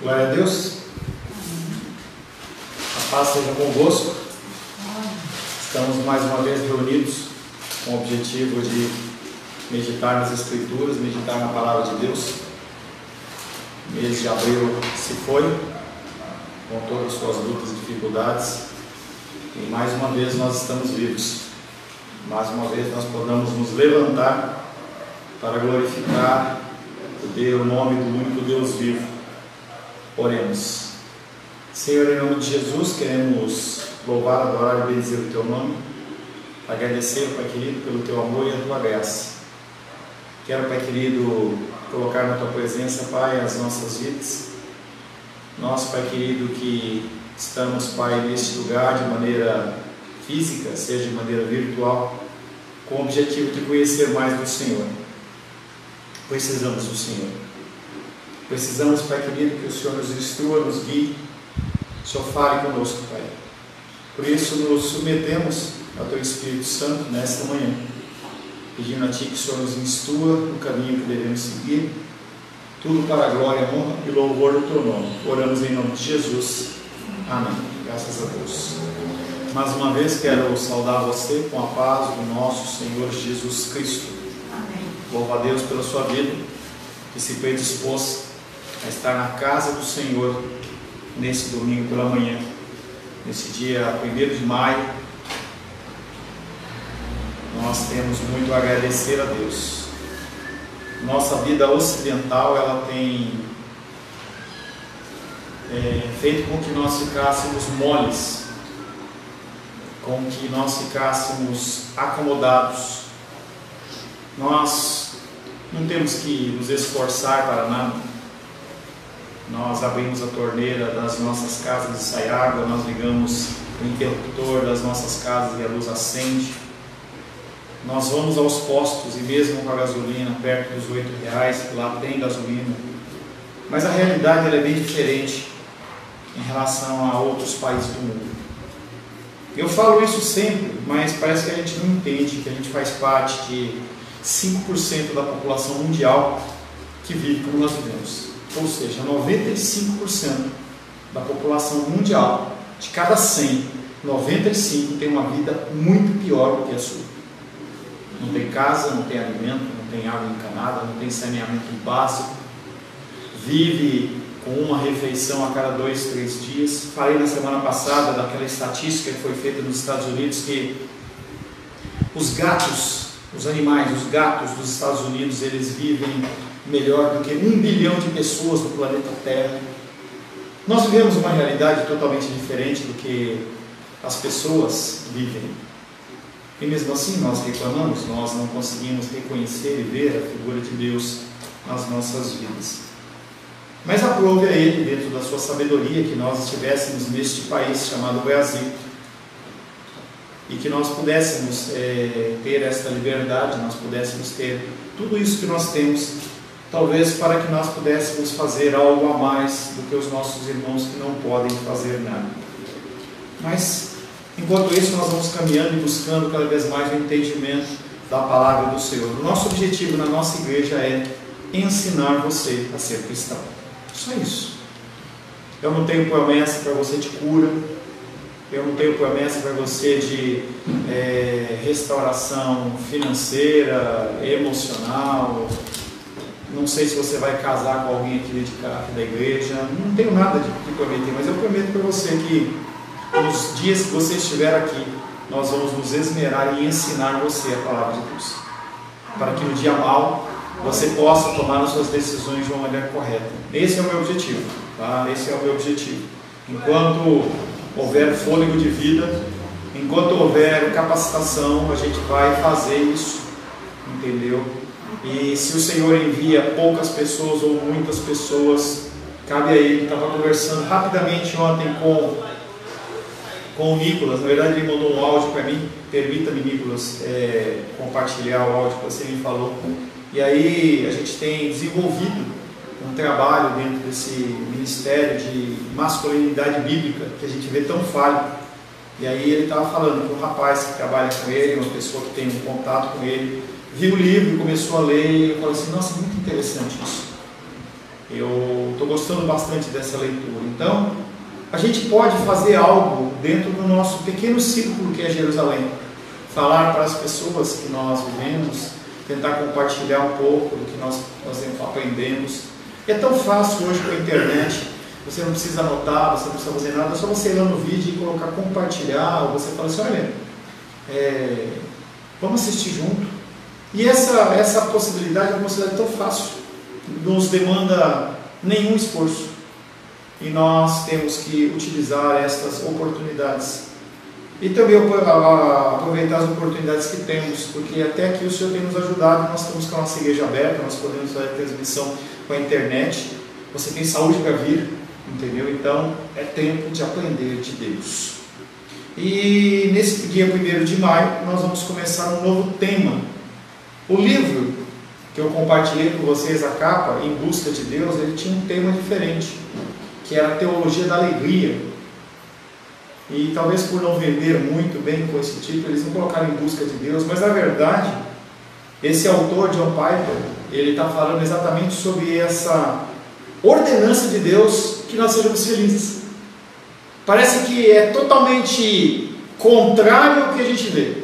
Glória a Deus. A paz seja convosco. Estamos mais uma vez reunidos com o objetivo de meditar nas Escrituras, meditar na Palavra de Deus. O mês de abril se foi, com todas as suas lutas e dificuldades, e mais uma vez nós estamos vivos. Mais uma vez nós podemos nos levantar para glorificar o nome do único Deus vivo. Oremos. Senhor, em nome de Jesus, queremos louvar, adorar e bendizer o Teu nome, agradecer, Pai querido, pelo Teu amor e a Tua graça. Quero, Pai querido, colocar na Tua presença, Pai, as nossas vidas. Nós, Pai querido, que estamos, Pai, neste lugar de maneira física, seja de maneira virtual, com o objetivo de conhecer mais do Senhor. Precisamos do Senhor. Precisamos, Pai querido, que o Senhor nos instrua, nos guie, o Senhor fale conosco, Pai. Por isso nos submetemos ao Teu Espírito Santo nesta manhã, pedindo a Ti que o Senhor nos instrua no caminho que devemos seguir, tudo para a glória, honra e louvor do Teu nome. Oramos em nome de Jesus. Amém. Graças a Deus. Mais uma vez quero saudar você com a paz do nosso Senhor Jesus Cristo. Amém. Louvo a Deus pela sua vida, que se predispôs a estar na casa do Senhor nesse domingo pela manhã, nesse dia 1º de maio. Nós temos muito a agradecer a Deus. Nossa vida ocidental, ela tem feito com que nós ficássemos moles, com que nós ficássemos acomodados. Nós não temos que nos esforçar para nada. Nós abrimos a torneira das nossas casas e sai água, nós ligamos o interruptor das nossas casas e a luz acende. Nós vamos aos postos e mesmo com a gasolina perto dos R$8, lá tem gasolina. Mas a realidade ela é bem diferente em relação a outros países do mundo. Eu falo isso sempre, mas parece que a gente não entende que a gente faz parte de 5% da população mundial que vive como nós vivemos. Ou seja, 95% da população mundial, de cada 100, 95 tem uma vida muito pior do que a sua. Não tem casa, não tem alimento, não tem água encanada, não tem saneamento básico, vive com uma refeição a cada 2, 3 dias. Falei na semana passada daquela estatística que foi feita nos Estados Unidos, que os gatos, os animais, os gatos dos Estados Unidos, eles vivem melhor do que 1 bilhão de pessoas no planeta Terra. Nós vivemos uma realidade totalmente diferente do que as pessoas vivem. E mesmo assim nós reclamamos, nós não conseguimos reconhecer e ver a figura de Deus nas nossas vidas. Mas aprove a Ele, dentro da sua sabedoria, que nós estivéssemos neste país chamado Brasil, e que nós pudéssemos ter esta liberdade, nós pudéssemos ter tudo isso que nós temos, talvez para que nós pudéssemos fazer algo a mais do que os nossos irmãos que não podem fazer nada. Mas, enquanto isso, nós vamos caminhando e buscando cada vez mais o entendimento da palavra do Senhor. O nosso objetivo na nossa igreja é ensinar você a ser cristão. Só isso. Eu não tenho promessa para você de cura, eu não tenho promessa para você de restauração financeira, emocional. Não sei se você vai casar com alguém aqui da igreja. Não tenho nada de prometer, mas eu prometo para você que nos dias que você estiver aqui, nós vamos nos esmerar em ensinar você a palavra de Deus, para que no dia mau você possa tomar as suas decisões de uma maneira correta. Esse é o meu objetivo, tá? Esse é o meu objetivo. Enquanto houver fôlego de vida, enquanto houver capacitação, a gente vai fazer isso, entendeu? E se o Senhor envia poucas pessoas ou muitas pessoas, cabe a Ele. Estava conversando rapidamente ontem com o Nicolas. Na verdade, ele mandou um áudio para mim. Permita-me, Nicolas, compartilhar o áudio que você me falou. E aí a gente tem desenvolvido um trabalho dentro desse ministério de masculinidade bíblica, que a gente vê tão falho. E aí ele estava falando com um rapaz que trabalha com ele, uma pessoa que tem um contato com ele, viu o livro, começou a ler, e eu falei assim, nossa, muito interessante isso. Eu estou gostando bastante dessa leitura. Então, a gente pode fazer algo dentro do nosso pequeno círculo que é Jerusalém. Falar para as pessoas que nós vivemos, tentar compartilhar um pouco do que nós aprendemos. É tão fácil hoje com a internet, você não precisa anotar, você não precisa fazer nada, é só você ir lá no vídeo e colocar compartilhar, ou você fala assim, olha, vamos assistir junto. E essa possibilidade é uma possibilidade tão fácil, não nos demanda nenhum esforço. E nós temos que utilizar estas oportunidades. E também aproveitar as oportunidades que temos, porque até aqui o Senhor tem nos ajudado, nós estamos com a nossa igreja aberta, nós podemos fazer transmissão com a internet, você tem saúde para vir, entendeu? Então é tempo de aprender de Deus. E nesse dia 1º de maio nós vamos começar um novo tema. O livro que eu compartilhei com vocês, a capa, Em Busca de Deus, ele tinha um tema diferente, que era a teologia da alegria. E talvez por não vender muito bem com esse título, eles não colocaram Em Busca de Deus, mas na verdade, esse autor, John Piper, ele está falando exatamente sobre essa ordenança de Deus que nós sejamos felizes. Parece que é totalmente contrário ao que a gente vê.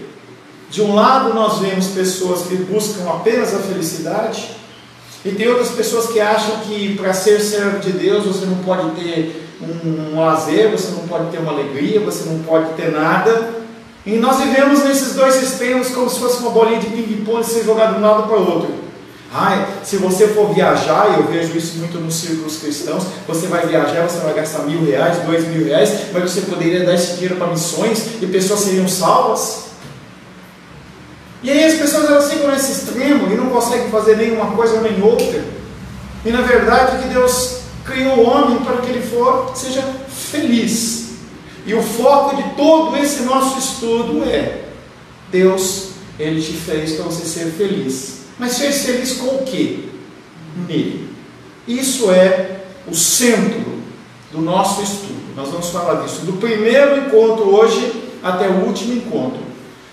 De um lado nós vemos pessoas que buscam apenas a felicidade, e tem outras pessoas que acham que para ser servo de Deus você não pode ter um lazer, você não pode ter uma alegria, você não pode ter nada. E nós vivemos nesses dois extremos como se fosse uma bolinha de ping-pong ser jogada de um lado para o outro. Se você for viajar, eu vejo isso muito nos círculos cristãos, você vai viajar, você vai gastar R$1.000, R$2.000, mas você poderia dar esse dinheiro para missões e pessoas seriam salvas. E aí as pessoas elas ficam nesse extremo e não conseguem fazer nenhuma coisa nem outra. E na verdade que Deus criou o homem para que ele seja feliz. E o foco de todo esse nosso estudo é: Deus, Ele te fez para você ser feliz. Mas ser feliz com o quê? Nele. Isso é o centro do nosso estudo. Nós vamos falar disso do primeiro encontro hoje até o último encontro.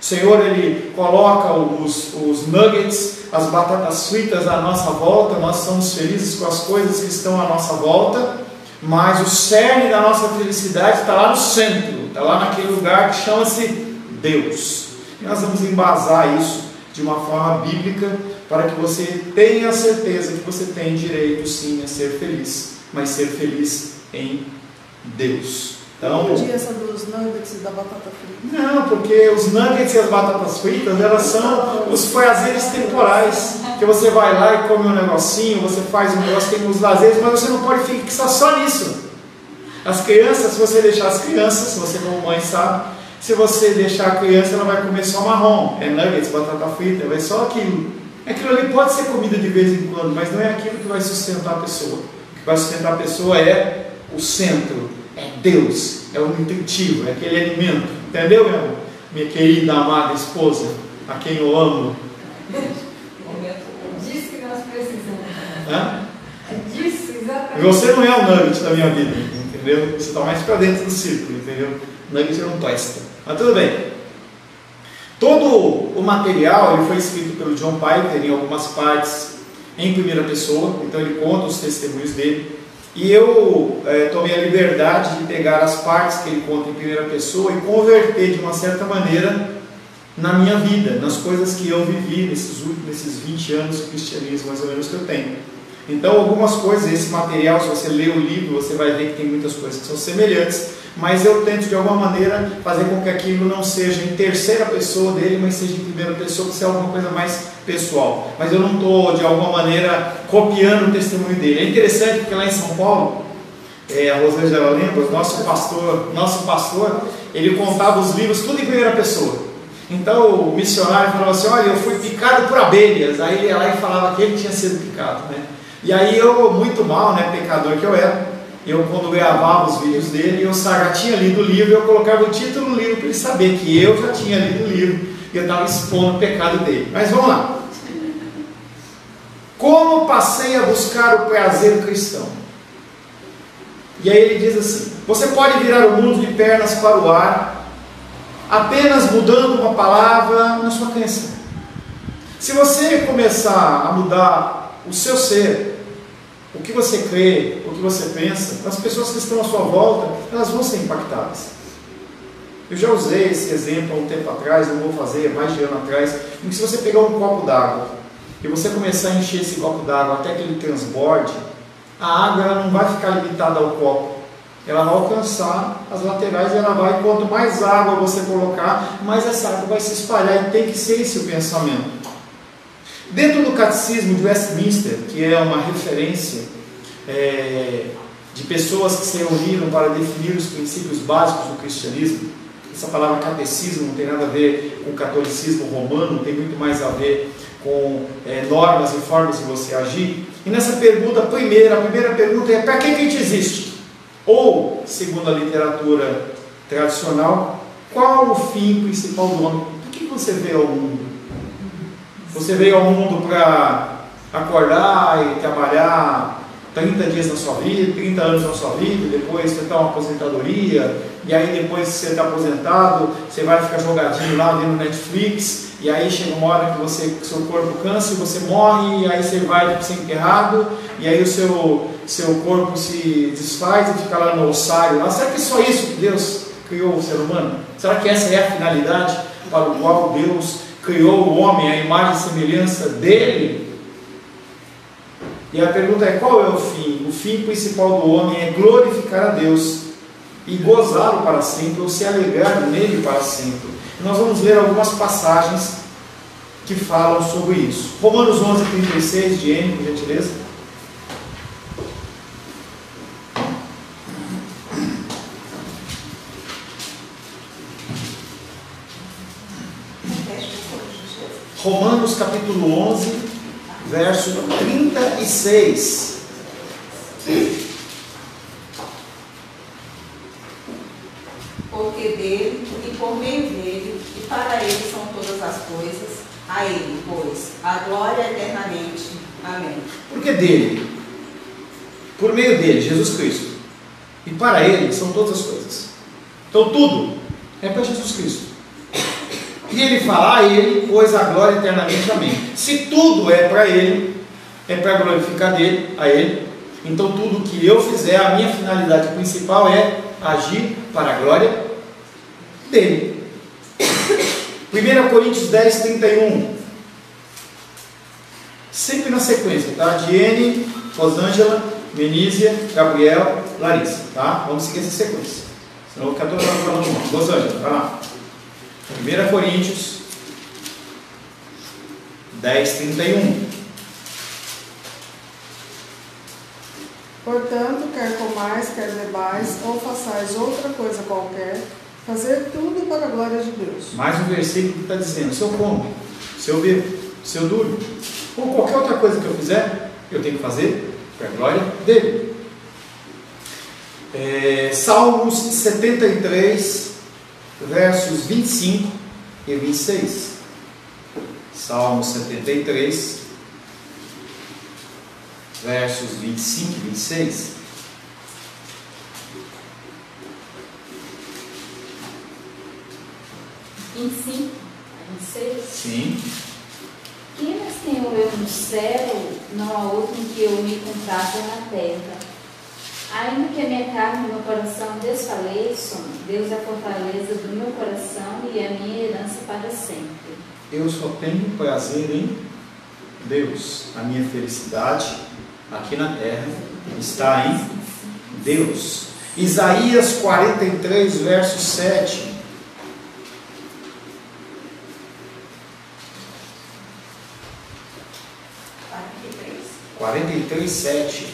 O Senhor, Ele coloca os nuggets, as batatas fritas à nossa volta, nós somos felizes com as coisas que estão à nossa volta, mas o cerne da nossa felicidade está lá no centro, está lá naquele lugar que chama-se Deus. E nós vamos embasar isso de uma forma bíblica, para que você tenha a certeza que você tem direito sim a ser feliz, mas ser feliz em Deus. Então, não podia essa dos nuggets e da batata frita? Não, porque os nuggets e as batatas fritas, elas são os prazeres temporais, que você vai lá e come um negocinho, você faz um negócio, tem os lazeres, mas você não pode fixar só nisso. As crianças, se você deixar as crianças, se você como mãe sabe, se você deixar a criança, ela vai comer só marrom, é nuggets, batata frita, vai só aquilo. Aquilo ali pode ser comida de vez em quando, mas não é aquilo que vai sustentar a pessoa. O que vai sustentar a pessoa é o centro, é Deus, é o nutritivo, é aquele alimento. Entendeu, minha querida, amada esposa, a quem eu amo? Diz que nós precisamos. Hã? Diz exatamente. Você não é o nugget da minha vida, entendeu? Você está mais para dentro do círculo, entendeu? Nugget não tosta. Mas tudo bem. Todo o material ele foi escrito pelo John Piper em algumas partes em primeira pessoa, então ele conta os testemunhos dele. E eu tomei a liberdade de pegar as partes que ele conta em primeira pessoa e converter de uma certa maneira na minha vida, nas coisas que eu vivi nesses 20 anos de cristianismo, mais ou menos, que eu tenho. Então, algumas coisas, esse material, se você ler o livro, você vai ver que tem muitas coisas que são semelhantes, mas eu tento de alguma maneira fazer com que aquilo não seja em terceira pessoa dele, mas seja em primeira pessoa, que seja alguma coisa mais pessoal. Mas eu não estou de alguma maneira copiando o testemunho dele. É interessante porque lá em São Paulo, a Rosângela lembra, nosso pastor, ele contava os livros tudo em primeira pessoa. Então o missionário falava assim: olha, eu fui picado por abelhas. Aí ele ia lá e falava que ele tinha sido picado, né? E aí eu, muito mal, né, pecador que eu era, eu quando gravava os vídeos dele, eu já tinha lido o livro, eu colocava o título do livro para ele saber que eu já tinha lido o livro e eu estava expondo o pecado dele. Mas vamos lá. Como passei a buscar o prazer cristão? E aí ele diz assim: você pode virar o mundo de pernas para o ar, apenas mudando uma palavra na sua crença. Se você começar a mudar o seu ser, o que você crê, o que você pensa, as pessoas que estão à sua volta, elas vão ser impactadas. Eu já usei esse exemplo há um tempo atrás, eu vou fazer mais de ano atrás, em que se você pegar um copo d'água e você começar a encher esse copo d'água até que ele transborde, a água ela não vai ficar limitada ao copo, ela vai alcançar as laterais e ela vai, quanto mais água você colocar, mais essa água vai se espalhar, e tem que ser esse o pensamento. Dentro do Catecismo de Westminster, que é uma referência de pessoas que se reuniram para definir os princípios básicos do cristianismo, essa palavra catecismo não tem nada a ver com o catolicismo romano, tem muito mais a ver com normas e formas de você agir. E nessa pergunta, a primeira pergunta é: para que a gente existe? Ou, segundo a literatura tradicional, qual o fim principal do homem? Por que você veio ao mundo? Você veio ao mundo para acordar e trabalhar 30 dias na sua vida, 30 anos na sua vida, depois você está uma aposentadoria, e aí depois que você está aposentado, você vai ficar jogadinho lá vendo Netflix, e aí chega uma hora que seu corpo cansa e você morre, e aí você vai ser enterrado, e aí o seu corpo se desfaz e fica lá no ossário lá. Será que é só isso que Deus criou o ser humano? Será que essa é a finalidade para o qual Deus criou o homem, a imagem e semelhança dele? E a pergunta é: qual é o fim? O fim principal do homem é glorificar a Deus e gozá-lo para sempre, ou se alegrar nele para sempre. E nós vamos ler algumas passagens que falam sobre isso. Romanos 11:36, de N, por gentileza. Romanos capítulo 11, verso 36. Porque dele, e por meio dele, e para ele são todas as coisas, a ele, pois, a glória eternamente. Amém. Porque dele, por meio dele, Jesus Cristo, e para ele são todas as coisas. Então tudo é para Jesus Cristo. E ele fala: a ele, pois, a glória eternamente. Amém. Se tudo é para ele, é para glorificar dele, a ele, então tudo que eu fizer, a minha finalidade principal é agir para a glória dele. 1 Coríntios 10:31. Sempre na sequência, tá? Diene, Rosângela, Menísia, Gabriel, Larissa, tá? Vamos seguir essa sequência, senão eu vou ficar toda hora falando mal. Rosângela, vai lá. 1 Coríntios 10:31. Portanto, quer comais, quer bebais, ou façais outra coisa qualquer, fazer tudo para a glória de Deus. Mais um versículo que está dizendo: se eu como, se eu bebo, se eu durmo, ou qualquer outra coisa que eu fizer, eu tenho que fazer para a glória dele. Salmos 73, versos 25 e 26. Salmos 73, versos 25 e 26. Sim. Quem mas tenho eu no céu, não há outro em que eu me compraza na terra. Ainda que a minha carne e o meu coração desfaleçam, Deus é a fortaleza do meu coração e a minha herança para sempre. Eu só tenho prazer em Deus. A minha felicidade aqui na terra está em Deus. Isaías 43, verso 7. 43, 7.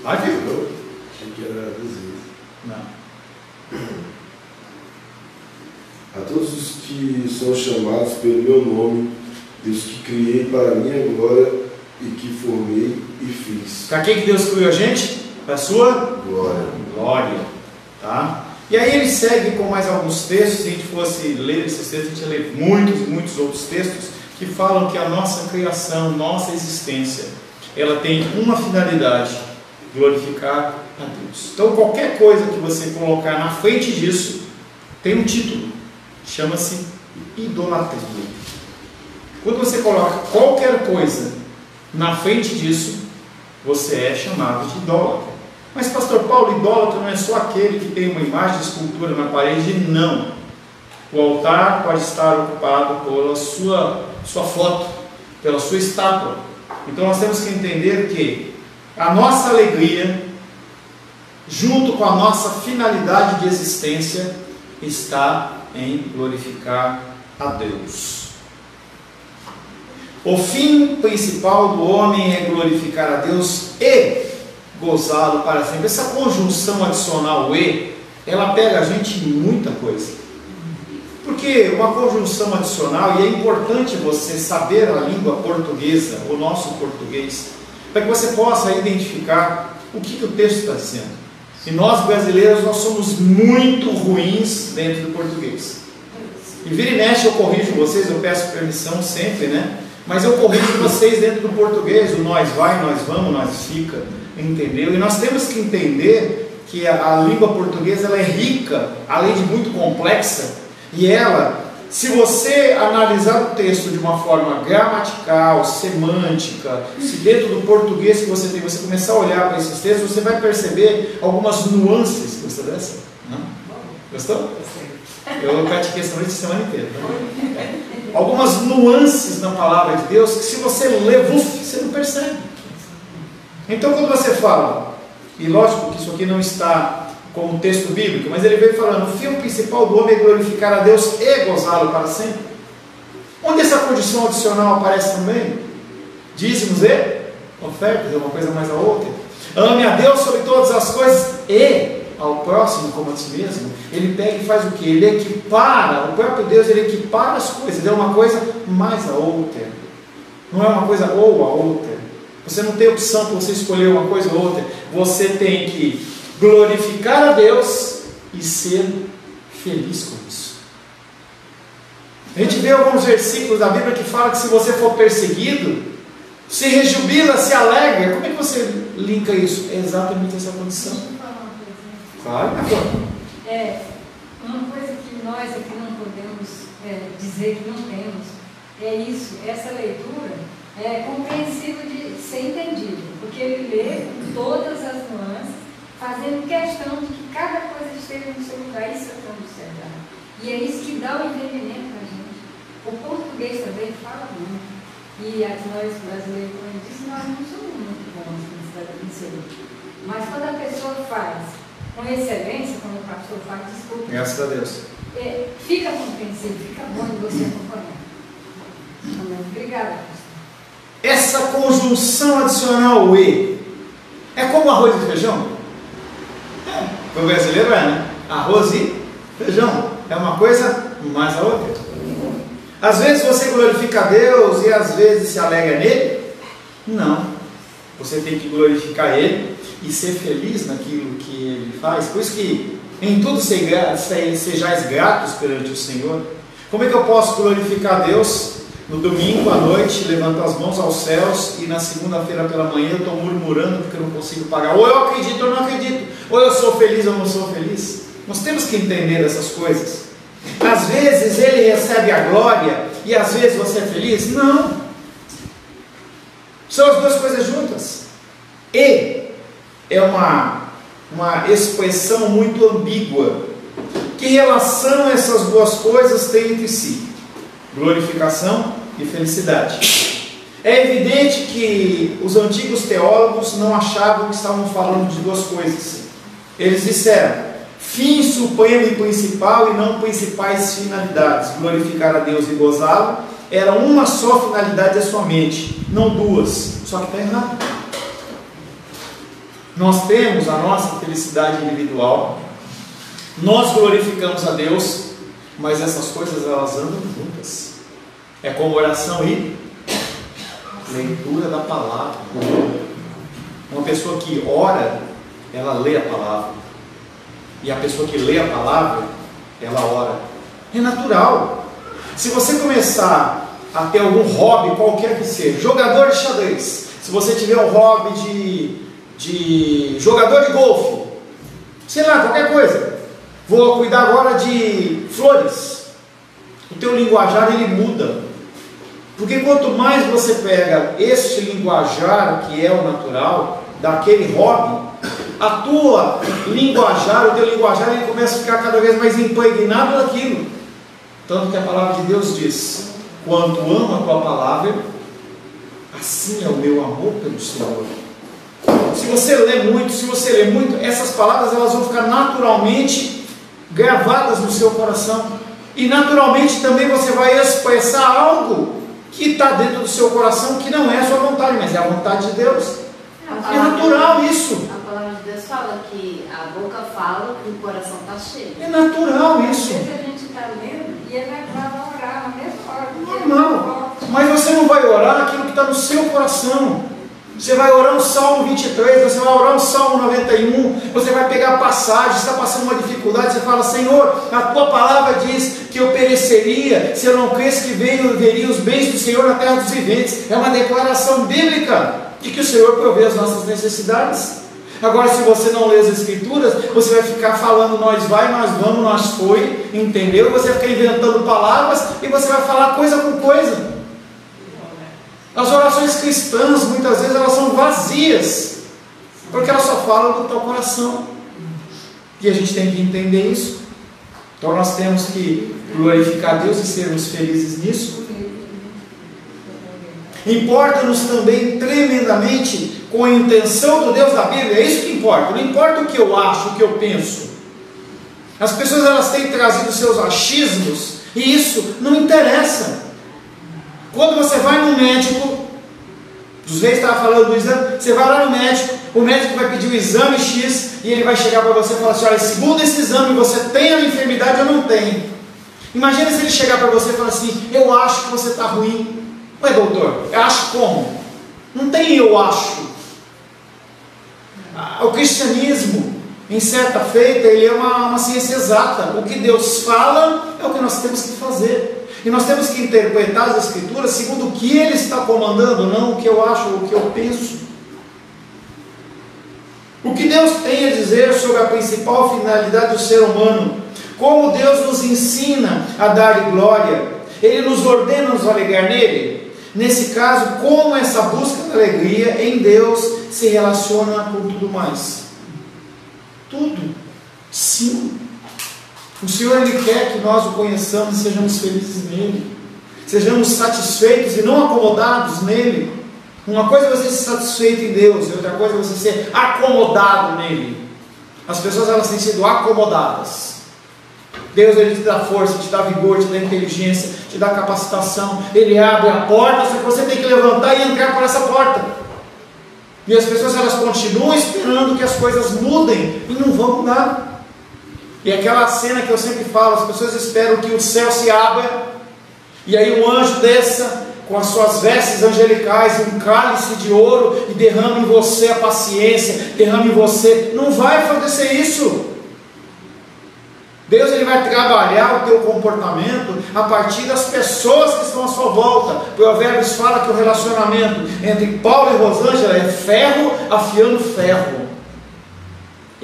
Vai, viu? Achei que era desenho. Não. A todos os que são chamados pelo meu nome, e os que criei para a minha glória e que formei e fiz. Para que Deus criou a gente? Para a sua Glória. glória. Tá? E aí ele segue com mais alguns textos. Se a gente fosse ler esses textos, a gente ia ler muitos e muitos outros textos que falam que a nossa criação, nossa existência, ela tem uma finalidade: glorificar a Deus. Então qualquer coisa que você colocar na frente disso tem um título. chama-se idolatria. Quando você coloca qualquer coisa na frente disso, você é chamado de idólatra. Mas, pastor Paulo, idólatra não é só aquele que tem uma imagem de escultura na parede? Não. O altar pode estar ocupado pela sua foto, pela sua estátua. Então nós temos que entender que a nossa alegria, junto com a nossa finalidade de existência, está em glorificar a Deus. O fim principal do homem é glorificar a Deus e gozá-lo para sempre. Essa conjunção adicional e, ela pega a gente em muita coisa. Porque uma conjunção adicional, e é importante você saber a língua portuguesa, o nosso português, para que você possa identificar o que o texto está dizendo. E nós brasileiros, nós somos muito ruins dentro do português. E vira e mexe eu corrijo vocês, eu peço permissão sempre, né? Mas eu corrijo vocês dentro do português, o nós vai, nós vamos, nós fica, entendeu? E nós temos que entender que a língua portuguesa ela é rica, além de muito complexa, e ela, se você analisar o texto de uma forma gramatical, semântica, se dentro do português que você tem, você começar a olhar para esses textos, você vai perceber algumas nuances. Gostou dessa? Não? Gostou? Eu pratiquei essa noite a semana inteira. Algumas nuances na palavra de Deus que se você lê, você não percebe. Então quando você fala, e lógico que isso aqui não está como um texto bíblico, mas ele veio falando, o fim principal do homem é glorificar a Deus e gozá-lo para sempre. Onde essa condição adicional aparece também? Dízimos e ofertas, é uma coisa mais a outra. Ame a Deus sobre todas as coisas e ao próximo como a si mesmo. Ele pega e faz o que? Ele equipara, o próprio Deus ele equipara as coisas, é uma coisa mais a outra. Não é uma coisa ou a outra. Você não tem opção para você escolher uma coisa ou outra. Você tem que glorificar a Deus e ser feliz com isso. A gente vê alguns versículos da Bíblia que falam que se você for perseguido, se rejubila, se alegra. Como é que você linka isso? É exatamente essa condição. Deixa eu falar uma coisa. Claro, uma coisa que nós aqui não podemos dizer que não temos, é isso, essa leitura é compreensível de ser entendido, porque ele lê todas as nuances, fazendo questão de que cada coisa esteja no seu lugar, isso é tão observado. E é isso que dá o entendimento para a gente. O português também fala muito. E nós brasileiros, como eu disse, nós não somos muito bons nisso aí. Mas quando a pessoa faz com excelência, como o pastor faz, desculpa. Graças a Deus. Fica compreensível, fica bom de você acompanhar. Amém. Obrigada, pastor. Essa conjunção adicional e é como arroz e feijão? Para o brasileiro né? Arroz e feijão. É uma coisa mais a outra. Às vezes você glorifica a Deus e às vezes se alegra nele. Não. Você tem que glorificar Ele e ser feliz naquilo que Ele faz. Por isso que em tudo sejais gratos perante o Senhor. Como é que eu posso glorificar Deus? No domingo à noite, levanto as mãos aos céus e na segunda-feira pela manhã eu estou murmurando porque eu não consigo pagar. Ou eu acredito ou não acredito. Ou eu sou feliz ou não sou feliz. Nós temos que entender essas coisas. Às vezes Ele recebe a glória e às vezes você é feliz. Não. São as duas coisas juntas. E é uma expressão muito ambígua. Que relação essas duas coisas têm entre si? Glorificação e felicidade. É evidente que os antigos teólogos não achavam que estavam falando de duas coisas. Eles disseram, fim supremo e principal e não principais finalidades. Glorificar a Deus e gozá-lo era uma só finalidade somente, não duas. Só que está errado. Nós temos a nossa felicidade individual, nós glorificamos a Deus, mas essas coisas elas andam juntas. É como oração e leitura da palavra. Uma pessoa que ora, ela lê a palavra. E a pessoa que lê a palavra, ela ora. É natural. Se você começar a ter algum hobby, qualquer que seja, jogador de xadrez, se você tiver um hobby de jogador de golfe, sei lá, qualquer coisa, vou cuidar agora de flores. O teu linguajar, ele muda. Porque quanto mais você pega este linguajar, que é o natural, daquele hobby, a tua linguajar, o teu linguajar, ele começa a ficar cada vez mais impregnado daquilo. Tanto que a palavra de Deus diz: quanto amo a tua palavra, assim é o meu amor pelo Senhor. Se você lê muito, essas palavras elas vão ficar naturalmente gravadas no seu coração. E naturalmente também você vai expressar algo que está dentro do seu coração, que não é a sua vontade, mas é a vontade de Deus. É natural isso. A palavra de Deus fala que a boca fala que o coração está cheio. É natural isso. Às vezes a gente está lendo e ele vai orar na mesma hora. Normal. Mas você não vai orar aquilo que está no seu coração. Você vai orar um Salmo 23, você vai orar um Salmo 91, você vai pegar a passagem, está passando uma dificuldade, você fala: Senhor, a tua palavra diz que eu pereceria se eu não cresce que veria os bens do Senhor na terra dos viventes. É uma declaração bíblica de que o Senhor provê as nossas necessidades. Agora, se você não lê as Escrituras, você vai ficar falando nós vai, nós vamos, nós foi, entendeu? Você vai ficar inventando palavras e você vai falar coisa com coisa. As orações cristãs, muitas vezes, elas são vazias, porque elas só falam do teu coração. E a gente tem que entender isso. Então nós temos que glorificar Deus e sermos felizes nisso. Importa-nos também tremendamente com a intenção do Deus da Bíblia. É isso que importa. Não importa o que eu acho, o que eu penso. As pessoas elas têm trazido seus achismos e isso não interessa. Quando você vai no médico, os reis estavam falando do exame, você vai lá no médico, o médico vai pedir o exame X e ele vai chegar para você e falar assim: olha, segundo esse exame você tem a enfermidade ou não tem? Imagina se ele chegar para você e falar assim: eu acho que você está ruim. Ué, doutor, eu acho como? Não tem eu acho. O cristianismo, em certa feita, ele é uma ciência exata. O que Deus fala é o que nós temos que fazer. E nós temos que interpretar as Escrituras segundo o que Ele está comandando, não o que eu acho ou o que eu penso. O que Deus tem a dizer sobre a principal finalidade do ser humano, como Deus nos ensina a dar-lhe glória, Ele nos ordena nos alegrar nele. Nesse caso, como essa busca da alegria em Deus se relaciona com tudo mais? Tudo. Sim. O Senhor, Ele quer que nós o conheçamos e sejamos felizes nele. Sejamos satisfeitos e não acomodados nele. Uma coisa é você ser satisfeito em Deus, e outra coisa é você ser acomodado nele. As pessoas elas têm sido acomodadas. Deus, Ele te dá força, te dá vigor, te dá inteligência, te dá capacitação. Ele abre a porta, só que você tem que levantar e entrar por essa porta. E as pessoas elas continuam esperando que as coisas mudem e não vão mudar. E aquela cena que eu sempre falo, as pessoas esperam que o céu se abra e aí um anjo desça com as suas vestes angelicais e um cálice de ouro e derrame em você a paciência, derrame em você. Não vai acontecer isso. Deus ele vai trabalhar o teu comportamento a partir das pessoas que estão à sua volta. Provérbios fala que o relacionamento entre Paulo e Rosângela é ferro afiando ferro.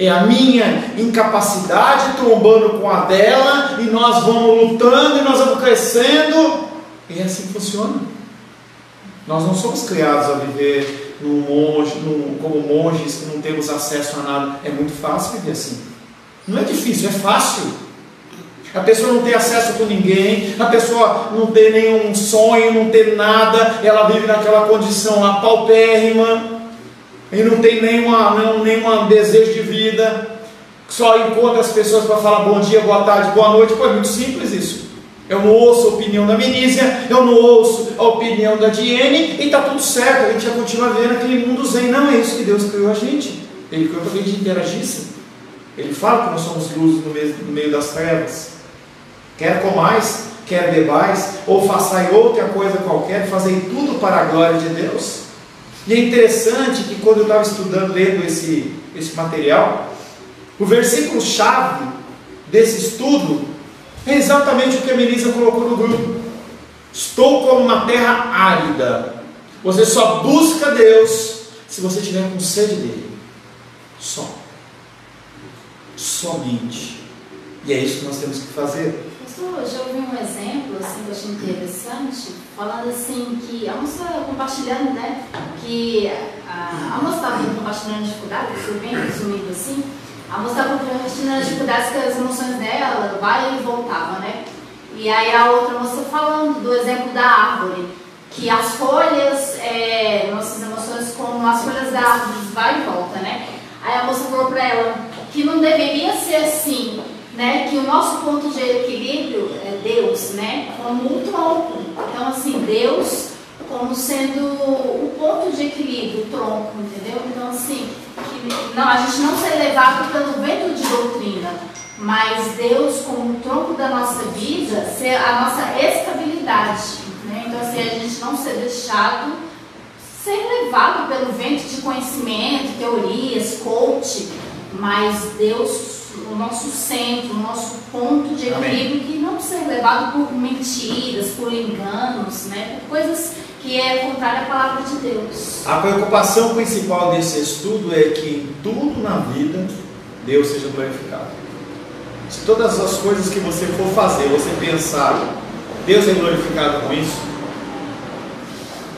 É a minha incapacidade trombando com a dela, e nós vamos lutando, e nós vamos crescendo, e é assim que funciona. Nós não somos criados a viver como monges que não temos acesso a nada. É muito fácil viver assim. Não é difícil, é fácil. A pessoa não tem acesso com ninguém, a pessoa não tem nenhum sonho, não tem nada, ela vive naquela condição lá paupérrima, e não tem nenhum desejo de vida, só encontra as pessoas para falar bom dia, boa tarde, boa noite. Pô, é muito simples isso. Eu não ouço a opinião da Menízia, eu não ouço a opinião da Diene, e está tudo certo, a gente já continua vendo aquele mundo zen. Não é isso que Deus criou a gente. Ele criou para que a gente interagisse. Ele fala que nós somos luzes no meio das trevas. Quer comais, quer bebais, ou façai outra coisa qualquer, fazei tudo para a glória de Deus. E é interessante que quando eu estava estudando, lendo esse material, o versículo-chave desse estudo é exatamente o que a Melissa colocou no grupo. Estou como uma terra árida. Você só busca Deus se você tiver com sede dele. Só. Somente. E é isso que nós temos que fazer. Pastor, eu já ouvi um exemplo assim, que eu achei interessante, falando assim que a moça compartilhando, né? Que a moça estava compartilhando dificuldades, isso bem resumido assim. A moça estava compartilhando dificuldades, que as emoções dela, vai e voltava, né? E aí a outra moça falando do exemplo da árvore, que as folhas, nossas emoções como as folhas da árvore, vai e volta, né? Aí a moça falou para ela que não deveria ser assim, né? Que o nosso ponto de equilíbrio é Deus, né? Como um tronco. Então, assim, Deus como sendo o ponto de equilíbrio, o tronco, entendeu? Então, assim, a gente não ser levado pelo vento de doutrina, mas Deus como o tronco da nossa vida, ser a nossa estabilidade, né? Então, assim, a gente não ser deixado ser levado pelo vento de conhecimento, teorias, coach, mas Deus, o nosso centro, o nosso ponto de equilíbrio, que não ser levado por mentiras, por enganos, né? Por coisas que é contrária à palavra de Deus. A preocupação principal desse estudo é que em tudo na vida Deus seja glorificado. Se todas as coisas que você for fazer, você pensar, Deus é glorificado com isso,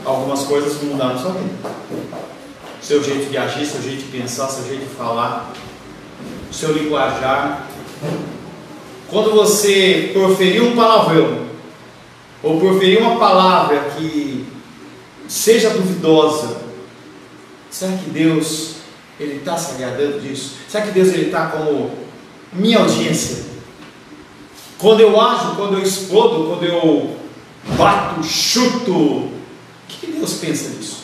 algumas coisas vão mudar na sua vida. Seu jeito de agir, seu jeito de pensar, seu jeito de falar, seu linguajar. Quando você proferir um palavrão, ou proferir uma palavra que seja duvidosa, será que Deus ele está se agradando disso? Será que Deus ele está como minha audiência? Quando eu ajo, quando eu explodo, quando eu bato, chuto, o que Deus pensa disso?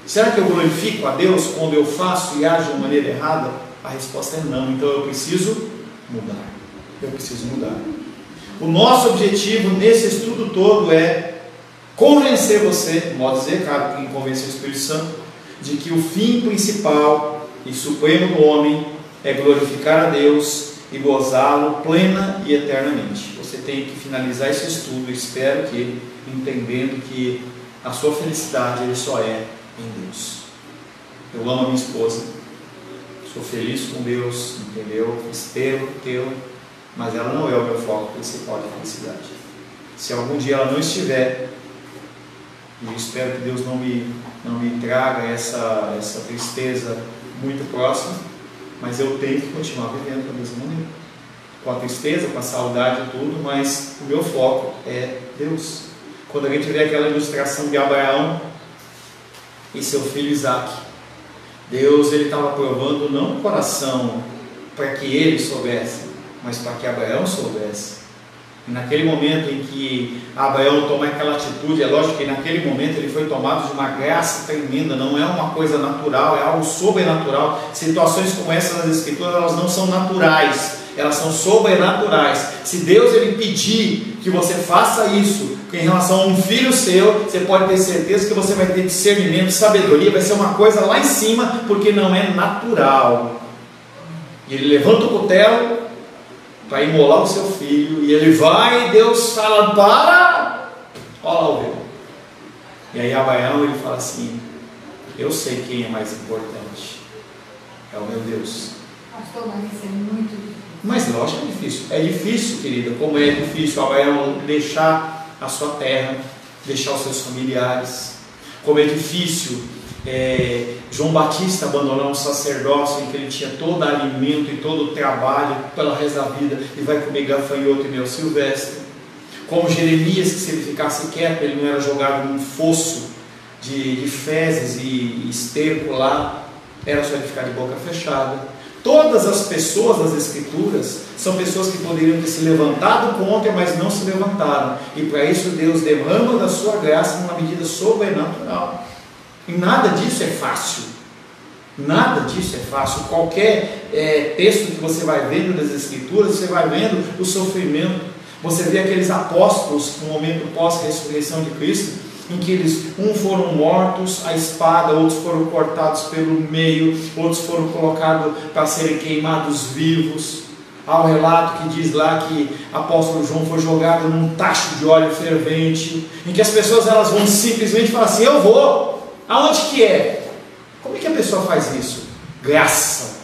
Será que eu glorifico a Deus quando eu faço e ajo de maneira errada? A resposta é não. Então eu preciso mudar. Eu preciso mudar. O nosso objetivo nesse estudo todo é convencer você, modo de dizer, claro, quem convence o Espírito Santo, de que o fim principal e supremo do homem é glorificar a Deus e gozá-lo plena e eternamente. Você tem que finalizar esse estudo, espero que, entendendo que a sua felicidade ele só é em Deus. Eu amo a minha esposa, sou feliz com Deus, entendeu? Espero tê-la, mas ela não é o meu foco principal de felicidade. Se algum dia ela não estiver, e eu espero que Deus não me traga essa tristeza muito próxima, mas eu tenho que continuar vivendo da mesma maneira, com a tristeza, com a saudade e tudo, mas o meu foco é Deus. Quando a gente vê aquela ilustração de Abraão e seu filho Isaac, Deus ele estava provando não o coração para que ele soubesse, mas para que Abraão soubesse. E naquele momento em que Abraão toma aquela atitude, é lógico que naquele momento ele foi tomado de uma graça tremenda, não é uma coisa natural, é algo sobrenatural. Situações como essa nas Escrituras, elas não são naturais, elas são sobrenaturais. Se Deus ele pedir que você faça isso em relação a um filho seu, você pode ter certeza que você vai ter discernimento, sabedoria, vai ser uma coisa lá em cima, porque não é natural. E ele levanta o cutelo para imolar o seu filho, e ele vai, e Deus fala, para, olha lá o véu. E aí Abraão ele fala assim, eu sei quem é mais importante, é o meu Deus. Pastor, mas isso é muito difícil. Mas lógico que é difícil, querida, como é difícil Abraão deixar a sua terra, deixar os seus familiares, como é difícil João Batista abandonar um sacerdócio em que ele tinha todo alimento e todo o trabalho pela resto da vida e vai comer gafanhoto e mel silvestre, como Jeremias, que se ele ficasse quieto ele não era jogado num fosso de fezes e esterco lá, era só ele ficar de boca fechada. Todas as pessoas das Escrituras são pessoas que poderiam ter se levantado contra, mas não se levantaram, e para isso Deus derrama da sua graça numa medida sobrenatural. E nada disso é fácil. Nada disso é fácil. Qualquer texto que você vai vendo das Escrituras, você vai vendo o sofrimento. Você vê aqueles apóstolos no momento pós-ressurreição de Cristo, em que uns foram mortos à espada, outros foram cortados pelo meio, outros foram colocados para serem queimados vivos. Há um relato que diz lá que o apóstolo João foi jogado num tacho de óleo fervente, em que as pessoas elas vão simplesmente falar assim, eu vou. Aonde que é? Como é que a pessoa faz isso? Graça.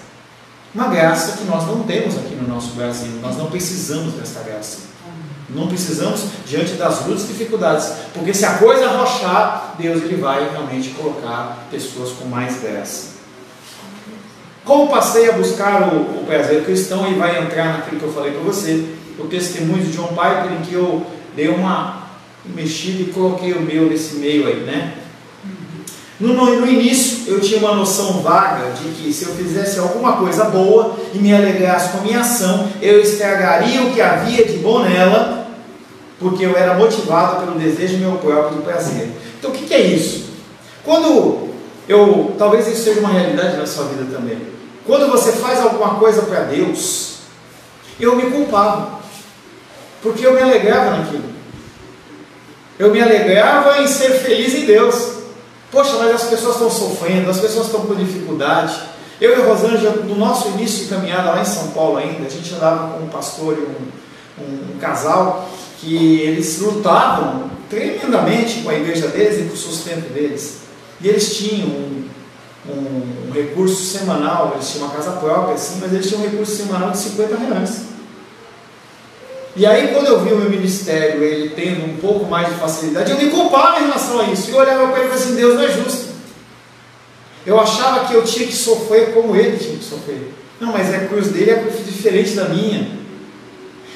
Uma graça que nós não temos aqui no nosso Brasil. Nós não precisamos dessa graça. Não precisamos diante das lutas e dificuldades, porque se a coisa arrochar, Deus ele vai realmente colocar pessoas com mais graça. Como passei a buscar o prazer cristão, e vai entrar naquilo que eu falei para você, o testemunho de John Piper, em que eu dei uma mexida e coloquei o meu nesse meio aí, né? No início eu tinha uma noção vaga de que se eu fizesse alguma coisa boa e me alegrasse com a minha ação, eu estragaria o que havia de bom nela, porque eu era motivado pelo desejo meu próprio de prazer. Então o que é isso? Talvez isso seja uma realidade na sua vida também. Quando você faz alguma coisa para Deus, eu me culpava, porque eu me alegrava naquilo. Eu me alegrava em ser feliz em Deus. Poxa, mas as pessoas estão sofrendo, as pessoas estão com dificuldade. Eu e a Rosângela, no nosso início de caminhada lá em São Paulo ainda, a gente andava com um pastor e um casal, que eles lutavam tremendamente com a igreja deles e com o sustento deles. E eles tinham um recurso semanal, eles tinham uma casa própria, assim, mas eles tinham um recurso semanal de R$50. E aí, quando eu vi o meu ministério, ele tendo um pouco mais de facilidade, eu me culpava em relação a isso. E eu olhava para ele e falei assim: Deus não é justo. Eu achava que eu tinha que sofrer como ele tinha que sofrer. Não, mas a cruz dele é diferente da minha.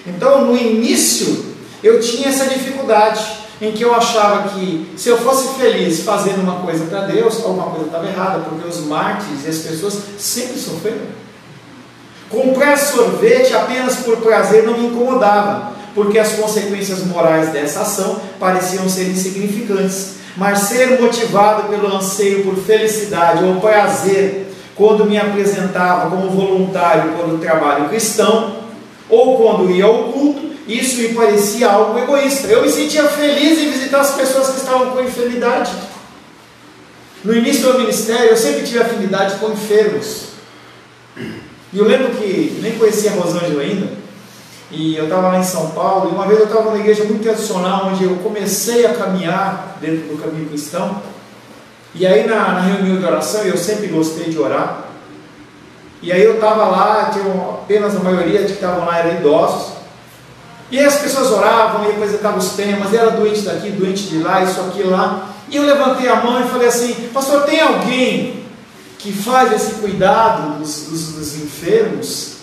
Então, no início, eu tinha essa dificuldade, em que eu achava que se eu fosse feliz fazendo uma coisa para Deus, alguma coisa estava errada, porque os mártires e as pessoas sempre sofreram. Comprar sorvete apenas por prazer não me incomodava, porque as consequências morais dessa ação pareciam ser insignificantes. Mas ser motivado pelo anseio por felicidade ou prazer, quando me apresentava como voluntário para o trabalho cristão, ou quando ia ao culto, isso me parecia algo egoísta. Eu me sentia feliz em visitar as pessoas que estavam com enfermidade. No início do meu ministério, eu sempre tive afinidade com enfermos. E eu lembro que nem conhecia a Rosângela ainda, e eu estava lá em São Paulo, e uma vez eu estava numa igreja muito tradicional, onde eu comecei a caminhar dentro do caminho cristão, e aí na reunião de oração, eu sempre gostei de orar, e aí eu estava lá, apenas a maioria de que estavam lá eram idosos, e aí as pessoas oravam, e apresentavam os temas, e era doente daqui, doente de lá, isso aqui lá, e eu levantei a mão e falei assim: pastor, tem alguém que faz esse cuidado dos enfermos?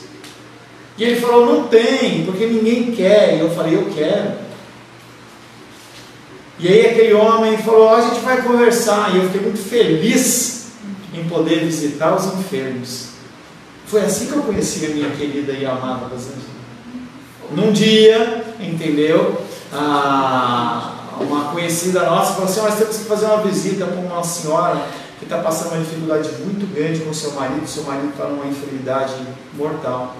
E ele falou: não tem, porque ninguém quer. E eu falei: eu quero. E aí aquele homem falou: a gente vai conversar. E eu fiquei muito feliz em poder visitar os enfermos. Foi assim que eu conheci a minha querida e amada Rosângela. Num dia, entendeu, uma conhecida nossa falou assim: nós temos que fazer uma visita para uma senhora que está passando uma dificuldade muito grande com seu marido está numa enfermidade mortal.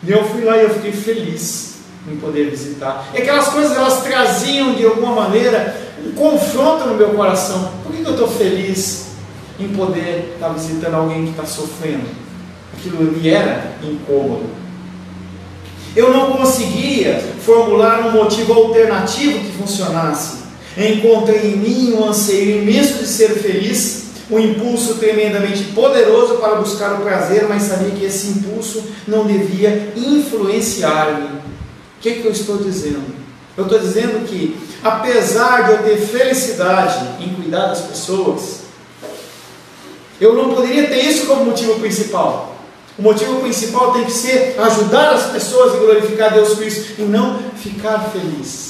E eu fui lá e eu fiquei feliz em poder visitar. E aquelas coisas, elas traziam de alguma maneira um confronto no meu coração. Por que eu estou feliz em poder estar visitando alguém que está sofrendo? Aquilo me era incômodo. Eu não conseguia formular um motivo alternativo que funcionasse. Encontrei em mim um anseio imenso de ser feliz, um impulso tremendamente poderoso para buscar o prazer, mas sabia que esse impulso não devia influenciar-me. O que eu estou dizendo? Eu estou dizendo que, apesar de eu ter felicidade em cuidar das pessoas, eu não poderia ter isso como motivo principal. O motivo principal tem que ser ajudar as pessoas e glorificar Deus por isso, e não ficar feliz.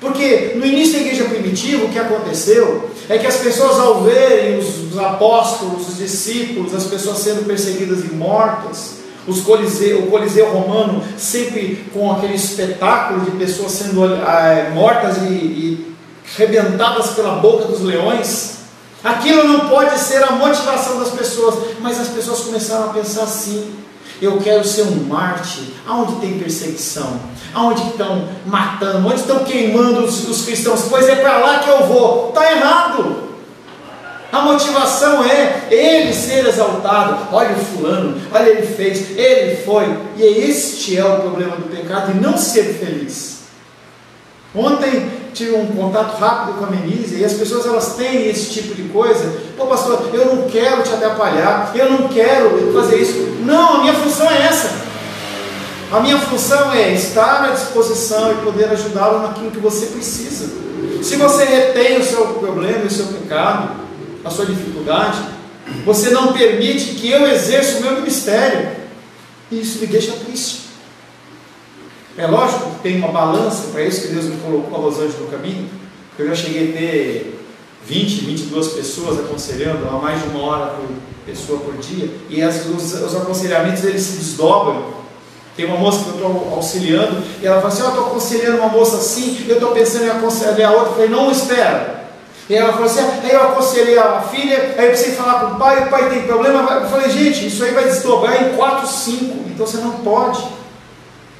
Porque no início da igreja primitiva, o que aconteceu é que as pessoas, ao verem os apóstolos, os discípulos, as pessoas sendo perseguidas e mortas, o Coliseu romano sempre com aquele espetáculo de pessoas sendo mortas e arrebentadas pela boca dos leões, aquilo não pode ser a motivação das pessoas, mas as pessoas começaram a pensar assim: eu quero ser um mártir. Aonde tem perseguição? Aonde estão matando? Onde estão queimando os cristãos? Pois é para lá que eu vou. Está errado. A motivação é ele ser exaltado. Olha o fulano, olha, ele fez, ele foi. E este é o problema do pecado, e não ser feliz. Ontem tive um contato rápido com a Menise, e as pessoas, elas têm esse tipo de coisa. Pô, pastor, eu não quero te atrapalhar, eu não quero fazer isso. Não, a minha função é essa. A minha função é estar à disposição e poder ajudá-lo naquilo que você precisa. Se você retém o seu problema, o seu pecado, a sua dificuldade, você não permite que eu exerça o meu ministério. E isso me deixa triste. É lógico que tem uma balança, para isso que Deus me colocou a Los Angeles no caminho. Eu já cheguei a ter 20, 22 pessoas aconselhando a mais de 1 hora por pessoa por dia. E os aconselhamentos eles se desdobram. Tem uma moça que eu estou auxiliando e ela fala assim: eu estou aconselhando uma moça assim, eu estou pensando em aconselhar a outra. Eu falei: não, espera. E ela falou assim: aí eu aconselhei a filha, aí eu precisei falar com o pai tem problema. Eu falei: gente, isso aí vai desdobrar em 4, 5, então você não pode.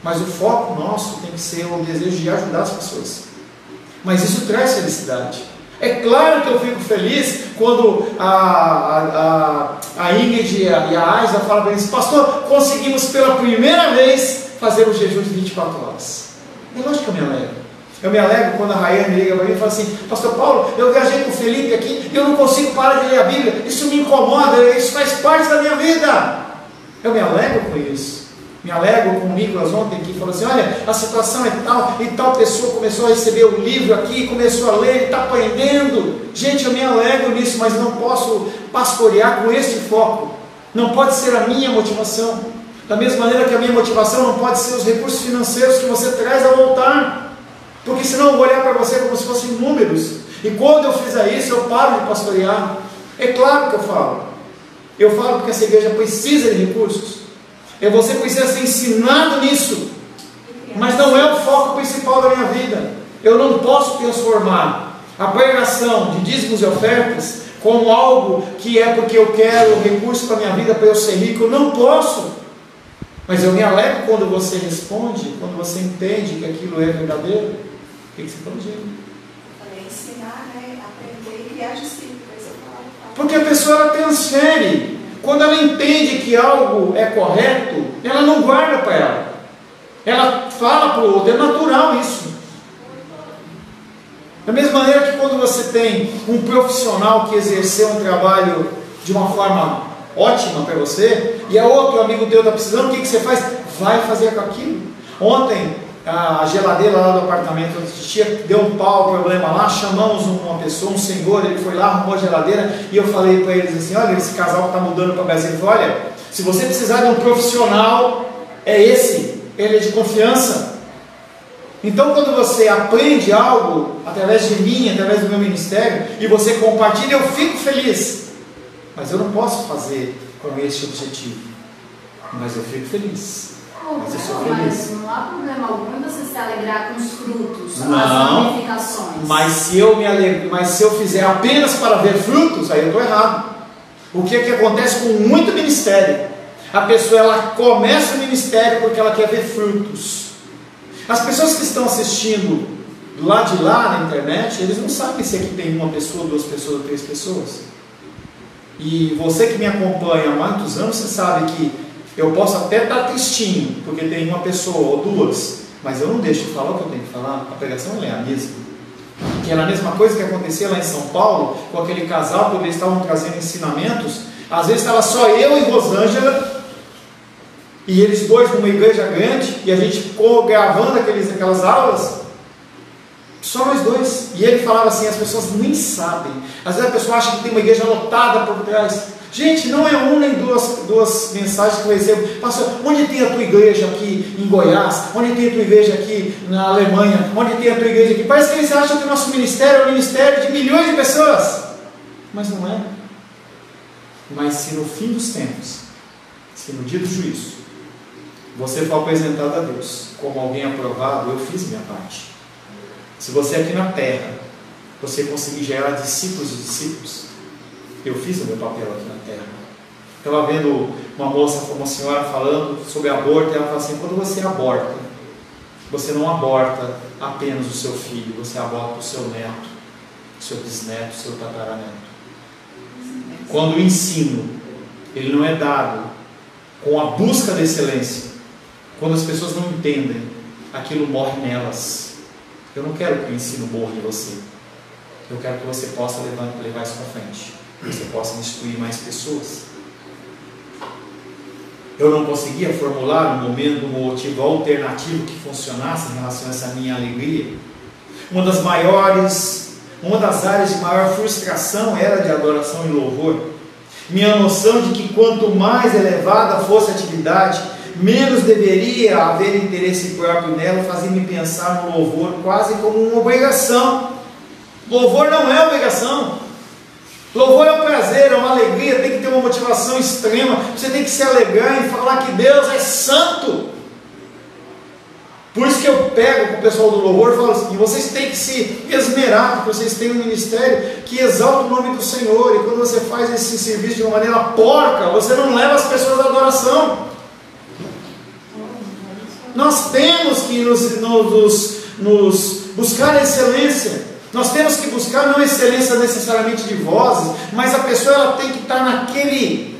Mas o foco nosso tem que ser o desejo de ajudar as pessoas. Mas isso traz felicidade. É claro que eu fico feliz quando a Ingrid e a Aisla falam para eles: pastor, conseguimos pela primeira vez fazer o jejum de 24 horas. É lógico que eu me alegro. Eu me alegro quando a Rayane liga para mim e fala assim: pastor Paulo, eu viajei com o Felipe aqui e eu não consigo parar de ler a Bíblia. Isso me incomoda, isso faz parte da minha vida. Eu me alegro com isso. Me alegro com o Nicolas ontem que falou assim: olha, a situação é tal, e tal pessoa começou a receber o livro aqui, começou a ler, está aprendendo. Gente, eu me alegro nisso, mas não posso pastorear com este foco. Não pode ser a minha motivação. Da mesma maneira que a minha motivação não pode ser os recursos financeiros que você traz ao altar. Porque senão eu vou olhar para você como se fossem números. E quando eu fizer isso, eu paro de pastorear. É claro que eu falo. Eu falo porque essa igreja precisa de recursos. Você precisa ser ensinado nisso, mas não é o foco principal da minha vida. Eu não posso transformar a pregação de dízimos e ofertas como algo que é porque eu quero recurso para a minha vida, para eu ser rico. Eu não posso. Mas eu me alegro quando você responde, quando você entende que aquilo é verdadeiro. O que você falou, gente? Falei ensinar, né? Aprender e criar discípulos. Porque a pessoa ela transfere. Quando ela entende que algo é correto, ela não guarda para ela. Ela fala para o outro, é natural isso. Da mesma maneira que quando você tem um profissional que exerceu um trabalho de uma forma ótima para você, e a outro amigo teu está precisando, o que você faz? Vai fazer com aquilo. Ontem, a geladeira lá do apartamento onde tia deu um pau, problema lá, chamamos uma pessoa, um senhor, ele foi lá, arrumou a geladeira, e eu falei para eles assim: olha, esse casal que está mudando para o Brasil, ele falou: olha, se você precisar de um profissional, é esse, ele é de confiança. Então quando você aprende algo, através de mim, através do meu ministério, e você compartilha, eu fico feliz, mas eu não posso fazer com esse objetivo, mas eu fico feliz. Mas não há problema algum você se alegrar com os frutos, com não, as ramificações. Mas se eu fizer apenas para ver frutos, aí eu estou errado. O que é que acontece com muito ministério? A pessoa ela começa o ministério porque ela quer ver frutos. As pessoas que estão assistindo do lado de lá na internet, eles não sabem se aqui tem 1 pessoa, 2 pessoas ou 3 pessoas. E você que me acompanha há muitos anos, você sabe que eu posso até estar tristinho, porque tem 1 pessoa ou 2, mas eu não deixo de falar o que eu tenho que falar. A pregação é a mesma. Que era a mesma coisa que acontecia lá em São Paulo, com aquele casal, quando eles estavam trazendo ensinamentos. Às vezes estava só eu e Rosângela, e eles dois numa igreja grande, e a gente ficou gravando aquelas aulas, só nós dois. E ele falava assim: as pessoas nem sabem. Às vezes a pessoa acha que tem uma igreja lotada por trás. Gente, não é 1 nem 2 mensagens que eu recebo. Pastor, onde tem a tua igreja aqui em Goiás? Onde tem a tua igreja aqui na Alemanha? Onde tem a tua igreja aqui? Parece que eles acham que o nosso ministério é um ministério de milhões de pessoas. Mas não é. Mas se no fim dos tempos, se no dia do juízo, você for apresentado a Deus como alguém aprovado, eu fiz minha parte. Se você aqui na terra, você conseguir gerar discípulos de discípulos, eu fiz o meu papel aqui na terra. Estava vendo uma senhora falando sobre aborto, e ela fala assim: quando você aborta, você não aborta apenas o seu filho, você aborta o seu neto, o seu bisneto, o seu tataraneto. Quando o ensino, ele não é dado com a busca da excelência, quando as pessoas não entendem, aquilo morre nelas. Eu não quero que o ensino morra em você. Eu quero que você possa levar isso para frente. Que você possa instruir mais pessoas. Eu não conseguia formular no momento um motivo alternativo que funcionasse em relação a essa minha alegria. Uma das áreas de maior frustração era de adoração e louvor. Minha noção de que quanto mais elevada fosse a atividade, menos deveria haver interesse próprio nela, fazia-me pensar no louvor quase como uma obrigação. Louvor não é obrigação. Louvor é um prazer, é uma alegria, tem que ter uma motivação extrema. Você tem que se alegrar e falar que Deus é santo. Por isso que eu pego com o pessoal do louvor e falo assim: vocês têm que se esmerar, porque vocês têm um ministério que exalta o nome do Senhor. E quando você faz esse serviço de uma maneira porca, você não leva as pessoas à adoração. Nós temos que nos buscar a excelência. Nós temos que buscar não excelência necessariamente de vozes, mas a pessoa ela tem que estar naquele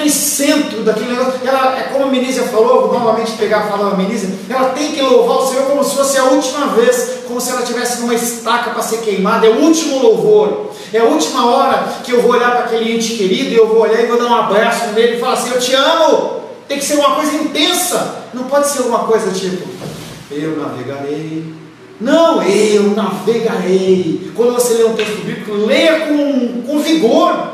centro daquele negócio. Ela, é como a Minísia falou, vou novamente pegar a fala da Minísia, ela tem que louvar o Senhor como se fosse a última vez, como se ela tivesse numa estaca para ser queimada. É o último louvor, é a última hora que eu vou olhar para aquele ente querido, e eu vou olhar e vou dar um abraço nele e falar assim: eu te amo. Tem que ser uma coisa intensa, não pode ser alguma coisa tipo: eu navegarei. Não, eu navegarei. Quando você lê um texto bíblico, leia com vigor,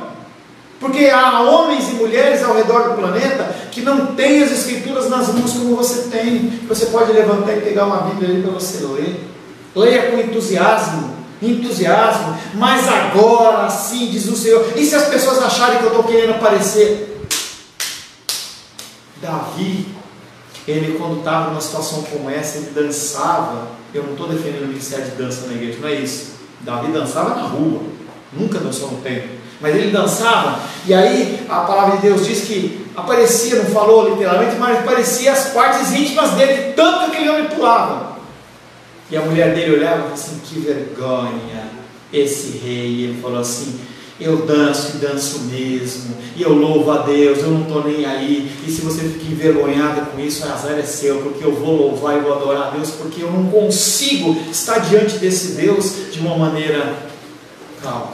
porque há homens e mulheres ao redor do planeta que não têm as escrituras nas mãos como você tem. Você pode levantar e pegar uma Bíblia ali para você ler. Leia com entusiasmo, mas agora assim diz o Senhor. E se as pessoas acharem que eu estou querendo aparecer? Davi, ele quando estava numa situação como essa, ele dançava. Eu não estou defendendo o ministério de dança na igreja, não é isso. Davi dançava na rua, nunca dançou no templo, mas ele dançava, e aí a palavra de Deus diz que aparecia, não falou literalmente, mas aparecia as partes íntimas dele, tanto que aquele homem pulava. E a mulher dele olhava e falava assim: que vergonha esse rei. E ele falou assim: eu danço e danço mesmo, e eu louvo a Deus, eu não estou nem aí. E se você fica envergonhada com isso, o azar é seu, porque eu vou louvar e vou adorar a Deus, porque eu não consigo estar diante desse Deus de uma maneira calma,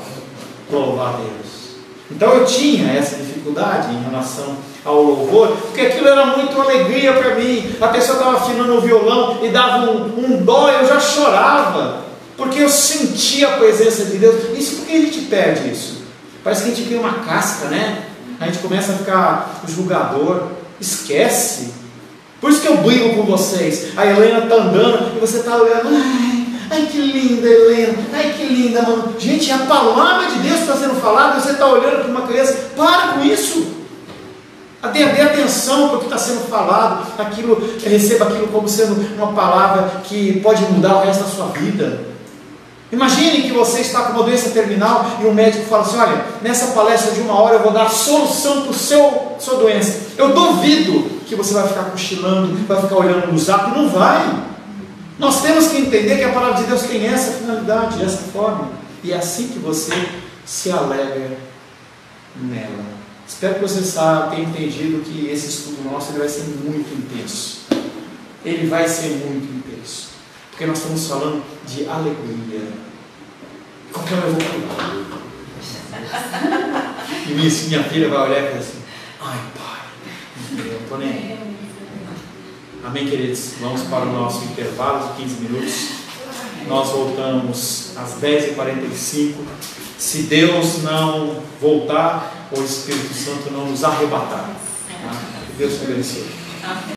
louvar a Deus. Então eu tinha essa dificuldade em relação ao louvor, porque aquilo era muito alegria para mim. A pessoa estava afinando o violão e dava um dó, eu já chorava, porque eu sentia a presença de Deus. Isso porque a gente perde isso. Parece que a gente cria uma casca, né? A gente começa a ficar julgador. Esquece. Por isso que eu brigo com vocês. A Helena está andando e você está olhando: ai que linda Helena, ai que linda, mano. Gente, a palavra de Deus está sendo falada e você está olhando para uma criança. Para com isso. Dê atenção para o que está sendo falado. Receba aquilo como sendo uma palavra que pode mudar o resto da sua vida. Imagine que você está com uma doença terminal e o médico fala assim: olha, nessa palestra de 1 hora eu vou dar a solução para a sua doença. Eu duvido que você vai ficar cochilando, vai ficar olhando no zap. Não vai. Nós temos que entender que a palavra de Deus tem essa finalidade, essa forma. E é assim que você se alegra nela. Espero que você tenha entendido que esse estudo nosso ele vai ser muito intenso. Ele vai ser muito intenso. Porque nós estamos falando de alegria. Qualquer hora eu vou cuidar. E minha filha vai olhar e falar assim: ai pai, eu não estou nem aí. Amém, queridos? Vamos para o nosso intervalo de 15 minutos. Nós voltamos às 10h45. Se Deus não voltar, ou o Espírito Santo não nos arrebatar. Tá? Que Deus te abençoe.